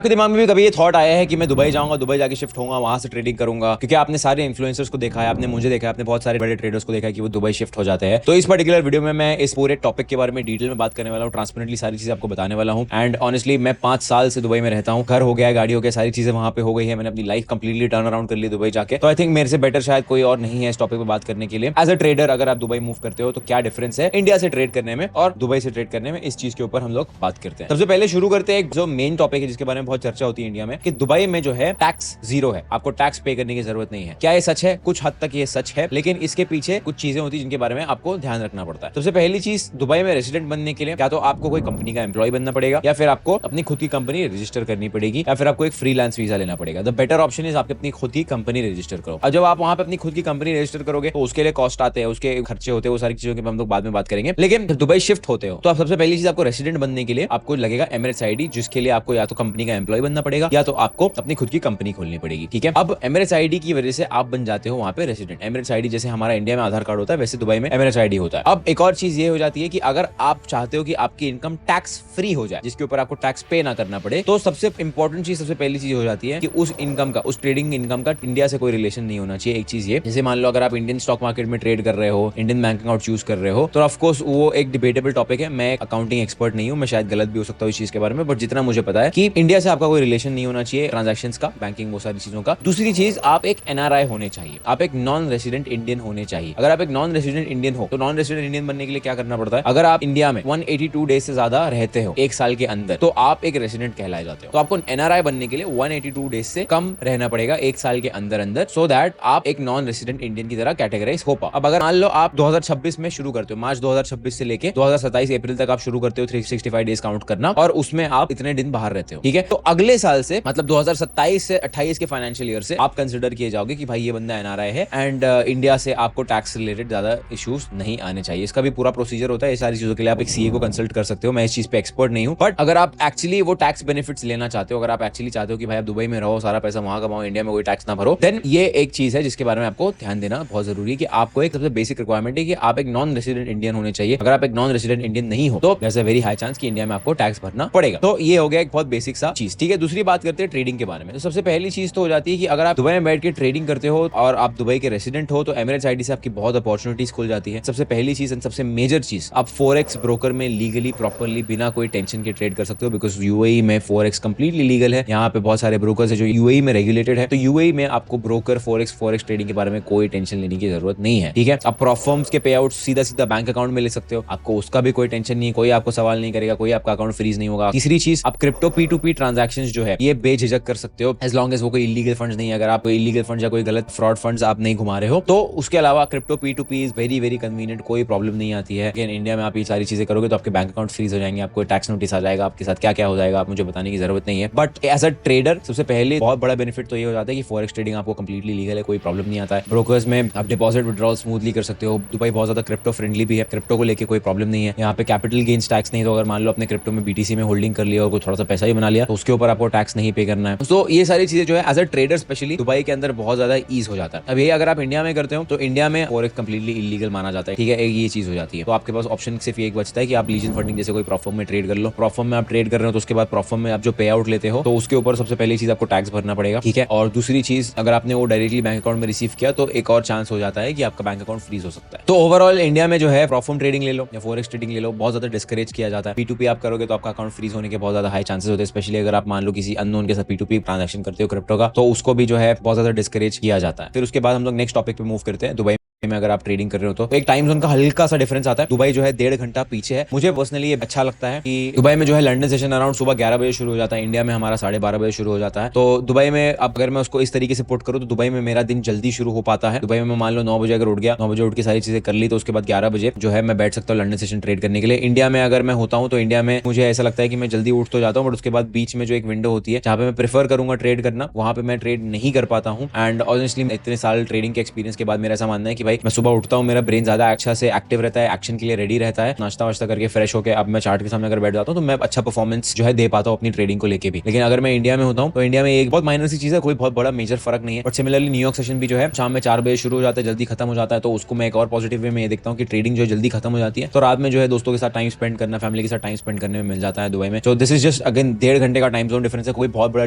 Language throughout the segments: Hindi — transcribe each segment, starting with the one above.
आपके दिमाग में भी कभी ये थॉट आया है कि मैं दुबई जाऊंगा, दुबई जाके शिफ्ट होऊंगा, वहां से ट्रेडिंग करूंगा? क्योंकि आपने सारे इन्फ्लुएंसर्स को देखा है, आपने मुझे देखा है, आपने बहुत सारे बड़े ट्रेडर्स को देखा है कि वो दुबई शिफ्ट हो जाते हैं। तो इस पर्टिकुलर वीडियो में मैं इस पूरे टॉपिक के बारे में डिटेल में बात करने वाला हूँ, ट्रांसपेरेंटली सारी चीजें आपको बताने वाला हूँ। एंड ऑनेस्टली मैं 5 साल से दुबई में रहता हूँ, घर हो गया है, गाड़ी हो गया, सारी चीजें वहां पे हो गई है, मैंने अपनी लाइफ कंप्लीटली टर्न अराउंड कर ली दुबई जाके। तो आई थिंक मेरे से बेटर शायद कोई और नहीं है इस टॉपिक पे बात करने के लिए। एज अ ट्रेडर अगर आप दुबई मूव करते हो तो क्या डिफरेंस है इंडिया से ट्रेड करने में और दुबई से ट्रेड करने में, इस चीज के ऊपर हम लोग बात करते हैं। सबसे पहले शुरू करते हैं एक जो मेन टॉपिक है जिसके बारे में बहुत चर्चा होती है इंडिया में, कि दुबई में जो है टैक्स जीरो है, आपको टैक्स पे करने की जरूरत नहीं है। क्या ये सच है? कुछ हद तक ये सच है, लेकिन इसके पीछे कुछ चीजें होती है जिनके बारे में आपको ध्यान रखना पड़ता है। सबसे पहली चीज, दुबई में रेसिडेंट बनने के लिए या तो आपको कोई कंपनी का एम्प्लॉय बनना पड़ेगा, या फिर आपको अपनी खुद की कंपनी रजिस्टर करनी पड़ेगी, या फिर आपको एक फ्रीलांस वीजा लेना पड़ेगा। द बेटर ऑप्शन इज आपकी अपनी खुद की कंपनी रजिस्टर करो। अब जब आप वहां पे अपनी खुद की कंपनी रजिस्टर करोगे तो उसके लिए कॉस्ट आते हैं, उसके खर्चे होते हैं, वो सारी चीजों के हम लोग बाद में बात करेंगे। लेकिन जब दुबई शिफ्ट होते हो तो आप सबसे पहली चीज, आपको रेसिडेंट बनने के लिए आपको लगेगा एमिरेट्स आईडी, जिसके लिए आपको या तो कंपनी का एम्प्लॉय बनना पड़ेगा या तो आपको अपनी खुद की कंपनी खोलनी पड़ेगी। ठीक है, अब एमिरेट्स आईडी की वजह से आप बन जाते हो वहां पे रेसिडेंट। एमिरेट्स आईडी जैसे हमारा इंडिया में आधार कार्ड होता है, वैसे दुबई में एमिरेट्स आईडी होता है। अब एक और चीज ये हो जाती है कि अगर आप चाहते हो कि आपकी इनकम टैक्स फ्री हो जाए, जिसके ऊपर आपको टैक्स पे ना करना पड़े, तो सबसे इंपॉर्टेंट चीज, सबसे पहली चीज हो जाती है कि उस इनकम का, उस ट्रेडिंग इनकम का इंडिया से कोई रिलेशन नहीं होना चाहिए। एक चीज ये, जैसे मान लो अगर आप इंडियन स्टॉक मार्केट में ट्रेड कर रहे हो, इंडियन बैंक अकाउंट चूज कर रहे हो, तो ऑफकोर्स वो एक डिबेटेबल टॉपिक है। मैं अकाउंटिंग एक्सपर्ट नहीं हूँ, मैं शायद गलत भी हो सकता हूँ इस चीज के बारे में, बट जितना मुझे पता है कि इंडिया से आपका कोई रिलेशन नहीं होना चाहिए ट्रांजेक्शन का, बैंकिंग, वो सारी चीजों का। दूसरी चीज, आप एक एनआरआई होने चाहिए, आप एक नॉन रेसिडेंट इंडियन होने चाहिए। अगर आप एक नॉन रेसिडेंट इंडियन हो तो नॉन रेसिडेंट इंडियन बनने के लिए क्या करना पड़ता है? अगर आप इंडिया में 182 डेज से ज्यादा रहते हो एक साल के अंदर, तो आप एक रेसिडेंट कहलाए जाते हो। तो आपको एनआरआई बनने के लिए 182 डेज से कम रहना पड़ेगा एक साल के अंदर अंदर, सो दैट आप एक नॉन रेसिडेंट इंडियन की तरह कैटेगराइज हो पाओ। अब अगर मान लो आप 2026 में शुरू करते हो, मार्च 2026 से लेके 2027 अप्रैल तक आप शुरू करते हो 365 डेज काउंट करना, और उसमें आप इतने दिन बाहर रहते हो, ठीक है, तो अगले साल से, मतलब 2027 से 28 के फाइनेंशियल ईयर से आप कंसिडर किए जाओगे कि भाई ये बंदा एनआरआई है, एंड इंडिया से आपको टैक्स रिलेटेड ज्यादा इश्यूज नहीं आने चाहिए। इसका भी पूरा प्रोसीजर होता है, ये सारी चीजों के लिए आप एक सीए को कंसल्ट कर सकते हो। मैं इस चीज पे एक्सपर्ट नहीं हूं, बट अगर आप एक्चुअली वो टैक्स बेनिफिट्स लेना चाहते हो, अगर आप एक्चुअली चाहते हो कि भाई आप दुबई में रहो, सारा पैसा वहां कमाओ, इंडिया में कोई टैक्स ना भरो, देन ये एक चीज है जिसके बारे में आपको ध्यान देना बहुत जरूरी है कि आपको एक सबसे बेसिक रिक्वायरमेंट है कि आप एक नॉन रेसिडेंट इंडियन होने चाहिए। अगर आप एक नॉन रेसिडेंट इंडियन नहीं हो तो there is a very high chance कि इंडिया में आपको टैक्स भरना पड़ेगा। तो ये हो गया एक बहुत बेसिक सा चीज। ठीक है, दूसरी बात करते हैं ट्रेडिंग के बारे में। तो सबसे पहली चीज तो हो जाती है कि अगर आप दुबई में बैठ के ट्रेडिंग करते हो और आप दुबई के रेसिडेंट हो, तो एमिरेट्स आईडी से आपकी बहुत अपॉर्चुनिटीज खुल जाती है। सबसे पहली चीज एंड सबसे मेजर चीज, आप फॉरेक्स ब्रोकर में लीगली प्रॉपर्ली बिना कोई टेंशन के ट्रेड कर सकते हो, बिकॉज यूएई में फॉरेक्स कंप्लीटली लीगल है। यहाँ पे बहुत सारे ब्रोकर्स है जो यूएई में रेगुलेटेड है, तो यूएई में आपको ब्रोकर फॉरेक्स ट्रेडिंग के बारे में कोई टेंशन लेने की जरूरत नहीं है। ठीक है, आप प्रॉफर्म्स के पे आउट सीधा सीधा बैंक अकाउंट में ले सकते हो, आपको उसका भी कोई टेंशन नहीं है, कोई आपको सवाल नहीं करेगा, कोई आपका अकाउंट फ्रीज नहीं होगा। तीसरी चीज, आप क्रिप्टो P2P ट्रांजैक्शंस जो है ये बेझिझक कर सकते हो, एज लॉन्ग एज वो कोई इलीगल फंड्स नहीं है। अगर आप इलीगल फंड्स या कोई गलत फ्रॉड फंड्स आप नहीं घुमा रहे हो, तो उसके अलावा crypto P2P is very very convenient, कोई प्रॉब्लम नहीं आती है। लेकिन इंडिया में आप ये सारी चीजें करोगे तो आपके बैंक अकाउंट फ्रीज हो जाएंगे, आपको टैक्स नोटिस आ जाएगा, आपके साथ क्या क्या हो जाएगा आप मुझे बताने की जरूरत नहीं है। बट एज अ ट्रेडर सबसे पहले बहुत बड़ा बेनिफिट तो ये हो जाता है कि फॉरेक्स ट्रेडिंग आपको कंप्लीटली लीगल है, कोई प्रॉब्लम नहीं आता है। ब्रोकर्स में आप डिपॉजिट विड्रॉल स्मूथली कर सकते हो। दुबई बहुत ज्यादा क्रिप्टो फ्रेंडली भी है, क्रिप्टो को लेके कोई प्रॉब्लम नहीं है। यहाँ पे कैपिटल गेन्स टैक्स नहीं, तो अगर मान लो अपने क्रिप्टो में बीटीसी में होल्डिंग कर लिया और कोई थोड़ा सा पैसा भी बना लिया तो उसके ऊपर आपको टैक्स नहीं पे करना है। तो ये सारी चीजें जो है as a trader specially Dubai के अंदर बहुत ज्यादा ईज हो जाता है। अब ये अगर आप इंडिया में करते हो तो इंडिया में फॉरेक्स कंप्लीटली इलीगल माना जाता है। ठीक है, ये चीज हो जाती है। तो आपके पास ऑप्शन सिर्फ एक बचता है कि आप लीजन फंडिंग जैसे कोई प्रॉफर्म में ट्रेड कर लो। प्रॉफर्म में आप ट्रेड कर रहे हो तो उसके बाद प्रॉफर्म में आप जो पे आउट लेते हो तो उसके ऊपर सबसे पहली चीज आपको टैक्स भरना पड़ेगा। ठीक है, और दूसरी चीज, अगर आपने वो डायरेक्टली बैंक अकाउंट में रिसीव किया तो एक और चांस हो जाता है कि आपका बैंक अकाउंट फ्रीज हो सकता है। तो ओवरऑल इंडिया में जो है प्रॉफर्म ट्रेडिंग ले लो या फॉरेक्स ट्रेडिंग ले लो, बहुत ज्यादा डिस्करेज किया जाता है। P2P आप करोगे तो आपका अकाउंट फ्रीज होने के बहुत ज्यादा हाई चांसेस होते हैं, स्पेशली अगर आप मान लो किसी अननोन के साथ P2P ट्रांजैक्शन करते हो क्रिप्टो का, तो उसको भी जो है बहुत ज्यादा डिस्करेज किया जाता है। फिर उसके बाद हम लोग नेक्स्ट टॉपिक पे मूव करते हैं। दुबई में अगर आप ट्रेडिंग कर रहे हो तो एक टाइम जोन का हल्का सा डिफरेंस आता है। दुबई जो है 1.5 घंटा पीछे है। मुझे पर्सनली ये अच्छा लगता है कि दुबई में जो है लंदन सेशन अराउंड सुबह 11 बजे शुरू हो जाता है, इंडिया में हमारा 12:30 बजे शुरू हो जाता है। तो दुबई में अब अगर मैं उसको इस तरीके से पुट करूँ तो दुबई में मेरा दिन जल्दी शुरू हो पाता है। दुबई में मान लो 9 बजे अगर उठ गया, 9 बजे उठ के सारी चीजें कर ली, तो उसके बाद 11 बजे जो है मैं बैठ सकता हूँ लंदन सेशन ट्रेड करने के लिए। इंडिया में अगर मैं होता हूँ तो इंडिया में मुझे ऐसा लगता है कि मैं जल्दी उठ तो जाता हूँ, बट उसके बाद बीच में जो एक विंडो होती है जहाँ पे मैं प्रेफर करूंगा ट्रेड करना, वहां पे मैं ट्रेड नहीं कर पाता हूँ। एंड ऑनेस्टली इतने साल ट्रेडिंग के एक्सपीरियंस के बाद मेरा ऐसा मानना है कि भाई भाई मैं सुबह उठता हूँ, मेरा ब्रेन ज्यादा अच्छा से एक्टिव रहता है, एक्शन के लिए रेडी रहता है, नाश्ता वाश्ता करके फ्रेश होकर अब मैं चार्ट के सामने अगर बैठ जाता हूँ तो मैं अच्छा परफॉर्मेंस जो है दे पाता हूँ अपनी ट्रेडिंग को लेके भी। लेकिन अगर मैं इंडिया में होता हूँ तो इंडिया में एक बहुत माइनर सी चीज है, कोई बहुत बड़ा मेजर फर्क नहीं है। बट सिमिलरली न्यूयॉर्क सेशन भी जो है शाम में 4 बजे शुरू हो जाता है, जल्दी खत्म हो जाता है, तो उसको मैं एक और पॉजिटिव वे में ये देखता हूँ कि ट्रेडिंग जो है जल्दी खत्म हो जाती है, तो रात में जो है दोस्तों के साथ टाइम स्पेंड करना, फैमिली के साथ टाइम स्पेंड करने में मिल जाता है दुबई में। तो दिस इज जस्ट अगेन 1.5 घंटे का टाइम जोन डिफरेंस है, कोई बहुत बड़ा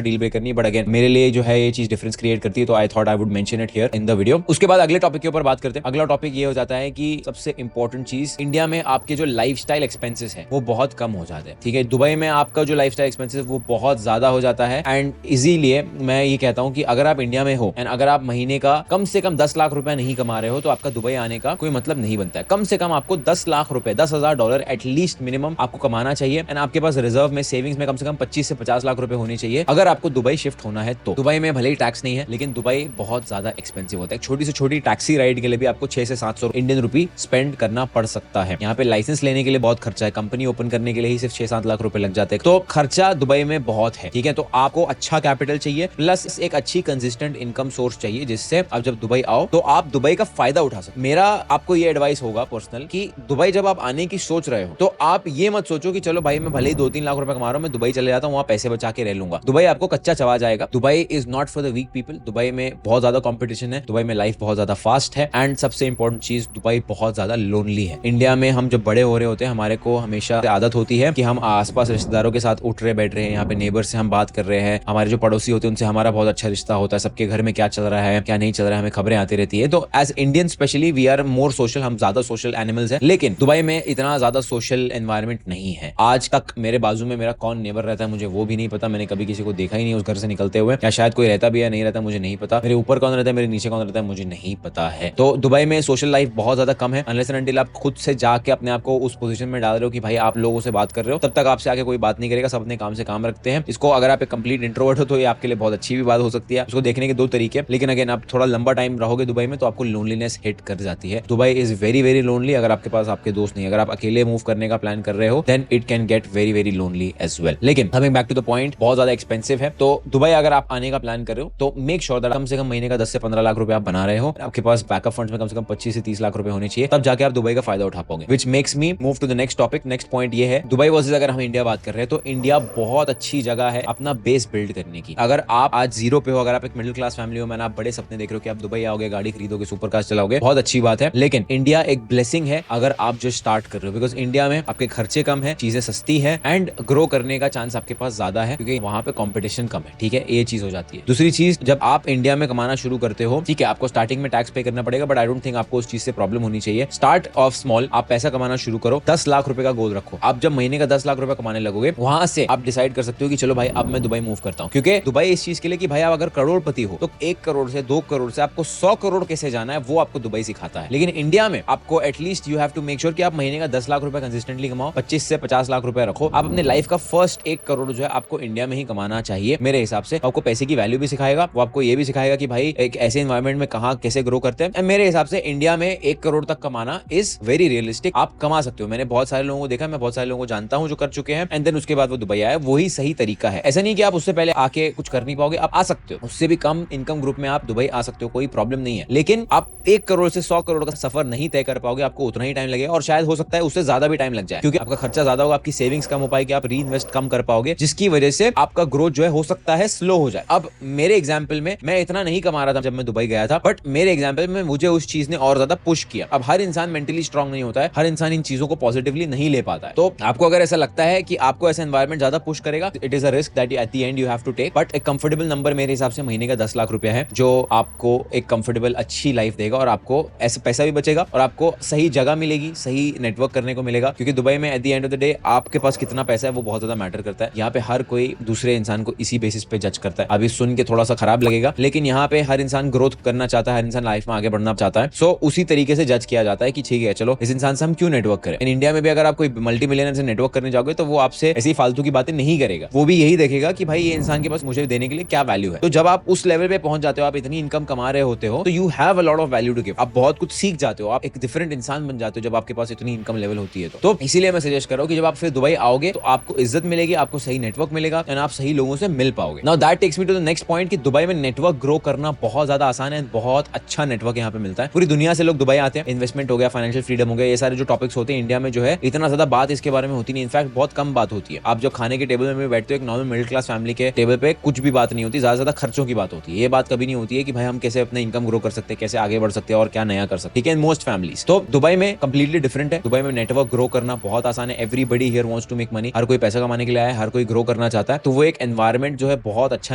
डील ब्रेकर नहीं, बट अगेन मेरे लिए जो है ये चीज डिफरेंस क्रिएट करती है, तो I thought I would mention it here in the video. उसके बाद अगले टॉपिक के ऊपर बात करते हैं। अगला टॉपिक ये हो जाता है कि सबसे इंपॉर्टेंट चीज, इंडिया में आपके जो लाइफस्टाइल एक्सपेंसेस है वो बहुत कम हो जाते हैं, ठीक है। दुबई में आपका जो लाइफस्टाइल एक्सपेंसेस वो बहुत ज्यादा हो जाता है, एंड इजीलिए मैं ये कहता हूँ कि अगर आप इंडिया में हो एंड अगर आप महीने का कम से कम 10 लाख रुपए नहीं कमा रहे हो तो आपका दुबई आने का कोई मतलब नहीं बनता है। कम से कम आपको 10 लाख रुपए, $10,000 एटलीस्ट मिनिमम आपको कमाना चाहिए, एंड आपके पास रिजर्व में सेविंग्स में कम से कम 25 से 50 लाख रुपए होनी चाहिए अगर आपको दुबई शिफ्ट होना है। तो दुबई में भले ही टैक्स नहीं है, लेकिन दुबई बहुत ज्यादा एक्सपेंसिव होता है। छोटी से छोटी टैक्सी राइड के लिए भी आपको 6 से 700 इंडियन रुपी स्पेंड करना पड़ सकता है। यहाँ पे लाइसेंस लेने के लिए बहुत खर्चा है, कंपनी ओपन करने के लिए ही सिर्फ 6-7 लाख रुपए लग जाते हैं, तो खर्चा दुबई में बहुत है, ठीक है। तो आपको अच्छा कैपिटल चाहिए प्लस एक अच्छी कंसिस्टेंट इनकम सोर्स चाहिए, जिससे आप जब दुबई आओ तो आप दुबई का फायदा उठा सको। मेरा आपको ये एडवाइस होगा पर्सनल कि दुबई जब आप आने की सोच रहे हो तो आप ये मत सोचो कि चलो भाई मैं भले ही 2-3 लाख रुपए कमा रहा हूं, मैं दुबई चले जाता हूं, वहां पैसे बचा के रह लूंगा। दुबई आपको कच्चा चबा जाएगा। Dubai is not for the weak people. Dubai में बहुत ज्यादा कंपटीशन है, दुबई में लाइफ बहुत ज्यादा फास्ट है, एंड सबसे इंपॉर्टेंट चीज दुबई बहुत ज्यादा लोनली है। इंडिया में हम जब बड़े हो रहे होते हैं हमारे को हमेशा आदत होती है कि हम आसपास रिश्तेदारों के साथ उठ रहे बैठ रहे हैं, यहाँ पे नेबर से हम बात कर रहे हैं, हमारे जो पड़ोसी होते हैं उनसे हमारा बहुत अच्छा रिश्ता होता है, सबके घर में क्या चल रहा है क्या नहीं चल रहा है हमें खबरें आती रहती है। तो as Indian specially we are more social, हम ज्यादा सोशल एनिमल्स हैं। लेकिन दुबई में इतना ज्यादा सोशल एनवायरनमेंट नहीं है। आज तक मेरे बाजू में मेरा कौन नेबर रहता है मुझे वो भी नहीं पता, मैंने कभी किसी को देखा ही नहीं उस घर से निकलते हुए, या शायद कोई रहता भी है नहीं रहता मुझे नहीं पता, मेरे ऊपर कौन रहता है मेरे नीचे कौन रहता है मुझे नहीं पता है। तो दुबई में सोशल लाइफ बहुत ज्यादा कम है, अनलेस एंड अनटिल आप खुद से जाके अपने आप को उस पोजीशन में डाल रहे हो कि भाई आप लोगों से बात कर रहे हो, तब तक आपसे आके कोई बात नहीं करेगा, सब अपने काम से काम रखते हैं। इसको अगर आप एक कंप्लीट इंट्रोवर्ट हो तो ये आपके लिए बहुत अच्छी भी बात हो सकती है, उसको देखने के दो तरीके। लेकिन अगेन आप थोड़ा लंबा टाइम रहोगे दुबई में तो आपको लोनलीनेस हिट कर जाती है। Dubai is very very lonely. अगर आपके पास आपके दोस्त नहीं, अगर आप अकेले मूव करने का प्लान कर रहे हो then it can get very very lonely as well. लेकिन coming back to the point, बहुत ज्यादा एक्सपेंसिव है। तो दुबई अगर आप आने का प्लान कर रहे हो तो मेक श्योर दैट कम से कम महीने का 10 से 15 लाख रुपए आप बना रहे हो, आपके पास बैकअप फंड्स में कम से कम 25 से 30 लाख रुपए होने चाहिए, तब जाके आप दुबई का फायदा उठा पाओगे। Which makes me move to the next topic. Next point ये है, दुबई वर्सेस अगर हम इंडिया बात कर रहे हैं तो इंडिया बहुत अच्छी जगह है अपना बेस बिल्ड करने की। अगर आप आज जीरो पे हो, अगर आप एक मिडिल क्लास फैमिली हो, मैंने आप बड़े सपने देख रहे हो कि आप दुबई आओगे, गाड़ी खरीदोगे, सुपर कार चलाओगे, बहुत अच्छी बात है। लेकिन इंडिया एक ब्लेसिंग है अगर आप जो स्टार्ट कर रहे हो, बिकॉज इंडिया में आपके खर्चे कम है, चीजें सस्ती है, एंड ग्रो करने का चांस आपके पास ज्यादा है क्योंकि वहां पे कंपटीशन कम है, ठीक है। ये चीज हो जाती है। दूसरी चीज, जब आप इंडिया में कमाना शुरू करते हो, ठीक है, आपको स्टार्टिंग में टैक्स पे करना पड़ेगा, बट आई डोंट थिंक आपको उस चीज से प्रॉब्लम होनी चाहिए। स्टार्ट ऑफ स्मॉल, आप पैसा कमाना शुरू करो, 10 लाख रुपए का गोल रखो। आप जब महीने का 10 लाख रुपए कमाने लगोगे, वहां से आप डिसाइड कर सकते हो कि चलो भाई अब मैं दुबई मूव करता हूँ, क्योंकि दुबई इस चीज के लिए कि भाई आप अगर करोड़पति हो तो 1 करोड़ से 2 करोड़ से आपको 100 करोड़ कैसे जाना है वो आपको दुबई सिखाता है। लेकिन इंडिया में आपको at least you have to make sure कि आप महीने का 10 लाख रुपए कंसिस्टेंटली कमाओ, 25 से 50 लाख रुपए रखो। आप अपने लाइफ का फर्स्ट 1 करोड़ जो है आपको इंडिया में ही कमाना चाहिए मेरे हिसाब से। आपको पैसे की वैल्यू भी सिखाएगा, वो आपको ये भी सिखाएगा कि भाई एक ऐसे एनवायरमेंट में कहाँ कैसे ग्रो करते हैं। मेरे हिसाब से इंडिया में 1 करोड़ तक कमाना इज वेरी रियलिस्टिक, आप कमा सकते हो। मैंने बहुत सारे लोगों को देखा, मैं बहुत सारे लोगों को जानता हूँ जो कर चुके हैं, एंड देन उसके बाद वो दुबई आए, वही सही तरीका है। ऐसा नहीं कि आप उससे पहले आके कुछ कर नहीं पाओगे, आप आ सकते हो, उससे भी कम इनकम ग्रुप में आप दुबई आ सकते हो, कोई प्रॉब्लम नहीं है। लेकिन आप 1 करोड़ से 100 करोड़ का सफर नहीं तय कर पाओगे, आपको उतना ही टाइम लगेगा, और शायद हो सकता है उससे ज्यादा भी टाइम लग जाए, क्योंकि आपका खर्चा ज्यादा होगा, आपकी सेविंग्स कम हो पाएगी, आप री इन्वेस्ट कम कर पाओगे, जिसकी वजह से आपका ग्रोथ जो है हो सकता है स्लो हो जाए। अब मेरे एग्जाम्पल में मैं इतना नहीं कमा रहा था जब मैं दुबई गया था, बट मेरे एग्जाम्पल में मुझे उस चीज ने और ज्यादा पुश किया। अब हर इंसान मेंटली स्ट्रांग नहीं होता है, हर इंसान इन चीजों को पॉजिटिवली नहीं ले पाता है। तो आपको अगर ऐसा लगता है कि आपको ऐसा एनवायरमेंट ज्यादा पुश करेगा, it is a risk that at the end you have to take, but एक कंफर्टेबल नंबर मेरे हिसाब से महीने का 10 लाख रुपया है, जो आपको एक कंफर्टेबल अच्छी लाइफ देगा, और आपको ऐसा पैसा भी बचेगा, और आपको सही जगह मिलेगी, सही नेटवर्क करने को मिलेगा। क्योंकि दुबई में eight the end of the day आपके पास कितना पैसा है वो बहुत ज्यादा मैटर करता है। यहाँ पे हर कोई दूसरे इंसान को इसी बेसिस पे जज करता है। अभी सुन के थोड़ा सा खराब लगेगा, लेकिन यहाँ पे हर इंसान ग्रोथ करना चाहता है, हर इंसान लाइफ में आगे बढ़ना चाहता है। सो उसी तरीके से जज किया जाता है कि ठीक है चलो इस इंसान से हम क्यों नेटवर्क करें। इन इंडिया में भी अगर आप कोई मल्टी मिलियनर से नेटवर्क करने जाओगे तो वो आपसे ऐसी फालतू की बातें नहीं करेगा, वो भी यही देखेगा कि भाई ये इंसान के पास मुझे देने के लिए क्या वैल्यू है। तो जब आप उस लेवल पे पहुंच जाते हो, आप इतनी इनकम कमा रहे होते हो, तो you have a lot of value to give. आप बहुत कुछ सीख जाते हो, आप एक डिफरेंट इंसान बन जाते हो जब आपके पास इतनी इनकम लेवल होती है। तो इसीलिए मैं सजेस्ट कर रहा हूं कि जब आप फिर दुबई आओगे तो आपको इज्जत मिलेगी, आपको सही नेटवर्क मिलेगा, एंड आप सही लोगों से मिल पाओगे। Now that takes me to the next point कि दुबई में नेटवर्क ग्रो करना बहुत ज्यादा आसान है, बहुत अच्छा नेटवर्क यहाँ पे मिलता मिलता है। पूरी दुनिया से लोग दुबई आते हैं, इन्वेस्टमेंट हो गया, फाइनेंशियल फ्रीडम हो गया, ये सारे जो टॉपिक्स होते हैं इंडिया में जो है इतना ज्यादा बात इसके बारे में होती नहीं, इनफैक्ट बहुत कम बात होती है। आप जब खाने के टेबल में भी बैठते हो एक नॉर्मल मिडिल क्लास फैमिली के टेबल पे कुछ भी बात नहीं होती, ज्यादा खर्चों की बात होती है। ये बात कभी नहीं होती है कि भाई हम कैसे अपने इनकम ग्रो कर सकते हैं, कैसे आगे बढ़ सकते हैं और क्या नया कर सकते हैं, ठीक है। मोस्ट फैमिलीज तो दुबई में कंप्लीटली डिफरेंट है। दुबई में नेटवर्क ग्रो करना बहुत आसान है। Everybody here wants to make money, हर कोई पैसा कमाने के लिए आया है, हर कोई ग्रो करना चाहता है। तो वो एक एनवायरमेंट जो है बहुत अच्छा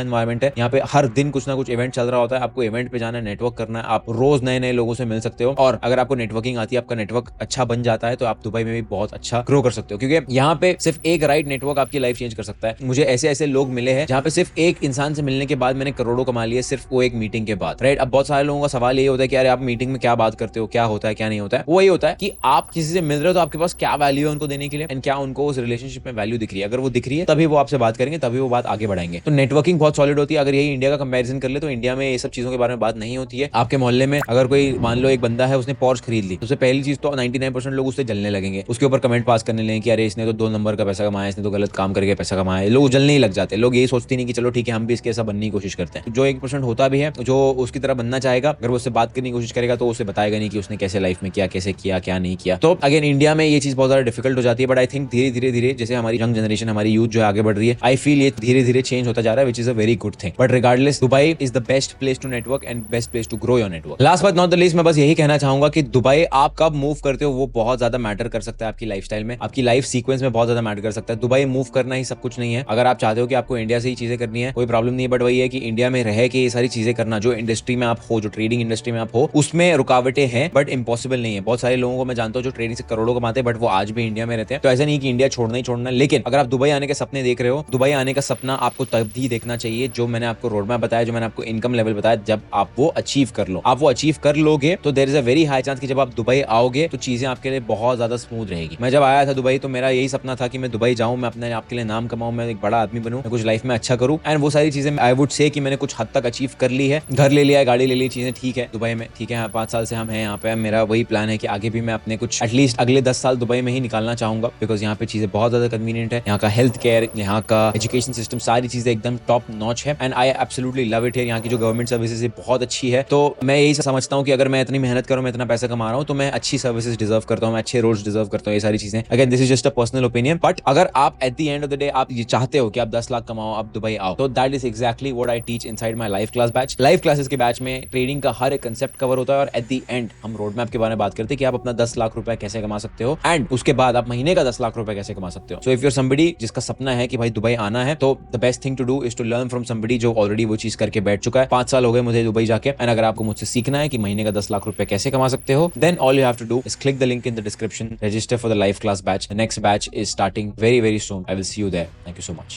एनवायरमेंट है। यहाँ पे हर दिन कुछ ना कुछ इवेंट चल रहा होता है, आपको इवेंट पे जाना है, नेटवर्क करना है, आप रोज नए नए लोगों से मिल सकते हो। और अगर आपको नेटवर्किंग आती है, आपका नेटवर्क अच्छा बन जाता है, तो आप दुबई में भी बहुत अच्छा ग्रो कर सकते हो। क्योंकि यहाँ पे सिर्फ एक राइट नेटवर्क आपकी लाइफ चेंज कर सकता है। मुझे ऐसे ऐसे लोग मिले हैं जहाँ पे सिर्फ एक इंसान से मिलने के बाद मैंने करोड़ों कमा लिए, सिर्फ वो एक मीटिंग के बाद, राइट। अब बहुत सारे लोगों का सवाल ये होता है कि अरे आप मीटिंग में क्या बात करते हो, क्या होता है क्या नहीं होता है। वो ये होता है कि आप किसी से मिल रहे हो तो आपके पास क्या वैल्यू है उनको देने के लिए, एंड क्या उनको उस रिलेशनशिप में वैल्यू दिख रही है। अगर वो दिख रही है तभी वो आपसे बात करेंगे, तभी वो बात आगे बढ़ाएंगे। तो नेटवर्किंग बहुत सॉलिड होती है। अगर यही इंडिया का कंपैरिजन कर ले तो इंडिया में ये सब चीजों के बारे में बात नहीं होती है। आपके मोहल्ले में अगर कोई मान लो एक बंदा है, उसने पॉर्श खरीद ली, सबसे पहली चीज तो 99% लोग उससे जलने लगेंगे, उसके ऊपर कमेंट पास करने लगेंगे कि अरे इसने तो 2 नंबर का पैसा कमाया, इसने तो गलत काम करके पैसा कमाया। लोग जलने ही लग जाते हैं। लोग यही सोचते नहीं कि चलो ठीक है हम भी इसके ऐसा बनने की कोशिश करते हैं। जो 1% होता भी है जो उसकी तरह बनना चाहेगा, अगर वो उससे बात करने की कोशिश करेगा तो उसे बताएगा नहीं कि उसने कैसे लाइफ में किया, कैसे किया, क्या नहीं किया। तो अगेन इंडिया में ये चीज बहुत ज्यादा डिफिकल्ट हो जाती है। बट आई थिंक धीरे धीरे जैसे हमारी यंग जनरेशन, हमारी यूथ जो है आगे बढ़ रही है, आई फील ये धीरे धीरे चेंज होता जा रहा है, which is a very good thing. But regardless Dubai is the best place to network and best place to grow your network. Last but not the least मैं बस यही कहना चाहूंगा कि दुबई आप कब मूव करते हो वो बहुत ज्यादा मैटर कर सकता है आपकी लाइफस्टाइल में, आपकी लाइफ सीक्वेंस में बहुत ज्यादा मैटर कर सकता है। दुबई मूव करना ही सब कुछ नहीं है। अगर आप चाहते हो कि आपको इंडिया से ही चीजें करनी है, कोई प्रॉब्लम नहीं है। बट वही है कि इंडिया में रह के ये सारी चीजें करना, जो इंडस्ट्री में आप हो, जो ट्रेडिंग इंडस्ट्री में आप हो, उसमें रुकावटें हैं, बट इम्पॉसिबल नहीं है। बहुत सारे लोगों को मैं जानता हूं जो ट्रेडिंग से करोड़ों कमाते हैं, बट वो आज भी इंडिया में रहते हैं। तो ऐसा नहीं कि इंडिया छोड़ना ही छोड़ना है। लेकिन अगर आप दुबई आने के सपने देख रहे हो, दुबई आने का सपना आपको तब ही देखना चाहिए जो मैंने आपको रोड मैप बताया, जो मैंने आपको इनकम लेवल बताया, जब आप वो अचीव कर लो। आप वो अचीव कर लोगे तो there is a very high chance कि जब आप दुबई आओगे तो चीजें आपके लिए बहुत ज्यादा स्मूथ रहेगी। मैं जब आया था दुबई तो मेरा यही सपना था कि मैं दुबई जाऊं, मैं अपने आपके लिए नाम कमाऊं, मैं एक बड़ा आदमी बनूं, मैं कुछ लाइफ में अच्छा करूं। एंड वो सारी चीजें आई वुड से कि मैंने कुछ हद तक अचीव कर ली है। घर ले लिया है, गाड़ी ले ली, चीजें ठीक है दुबई में, ठीक है। 5 साल से हम हैं यहाँ पे। मेरा वही प्लान है कि आगे भी मैं अपने कुछ एटलीस्ट अगले 10 साल दुबई में ही निकालना चाहूंगा, बिकॉज यहाँ पे चीजें बहुत ज्यादा कन्वीनियंट है। यहाँ का हेल्थ केयर, यहाँ का एजुकेशन सिस्टम, सारी चीजें एकदम टॉप नॉच है। And I absolutely love it है। यहाँ की जो गवर्नमेंट सर्विसेज बहुत अच्छी है। तो मैं यही समझता हूँ कि अगर मैं इतनी मेहनत करूँ, मैं इतना पैसा कमा रहा हूँ, तो मैं अच्छी सर्विसेज डिजर्व करता हूँ, मैं अच्छे रोड्स डिजर्व करता हूँ, ये सारी चीजें। Again this is just a personal opinion. But अगर आप eight the end of the day आप ये चाहते हो कि आप 10 लाख कमाओ, आप दुबई आओ, तो that is exactly what I teach inside my life class batch. Life classes के बैच में ट्रेडिंग का हर एक कंसेप्ट कवर होता है और एट द एंड हम रोड मैप के बारे में बात करते हैं कि आप अपना 10 लाख रुपए कैसे कमा सकते हो, एंड उसके बाद आप महीने का 10 लाख रुपए कैसे कमा सकते हो। सो इफ यूर समबडी जिसका सपना है कि भाई दुबई आना है, तो the best thing to do is to learn from somebody जो ऑलरेडी वो चीज करके बैठ चुका है। 5 साल हो गए मुझे दुबई जाके, एंड अगर आपको मुझसे सीखना है कि महीने का 10 लाख रुपए कैसे कमा सकते हो, then all you have to do is click the link in the description, register for the live class batch. The next batch is starting very soon. I will see you there. Thank you so much.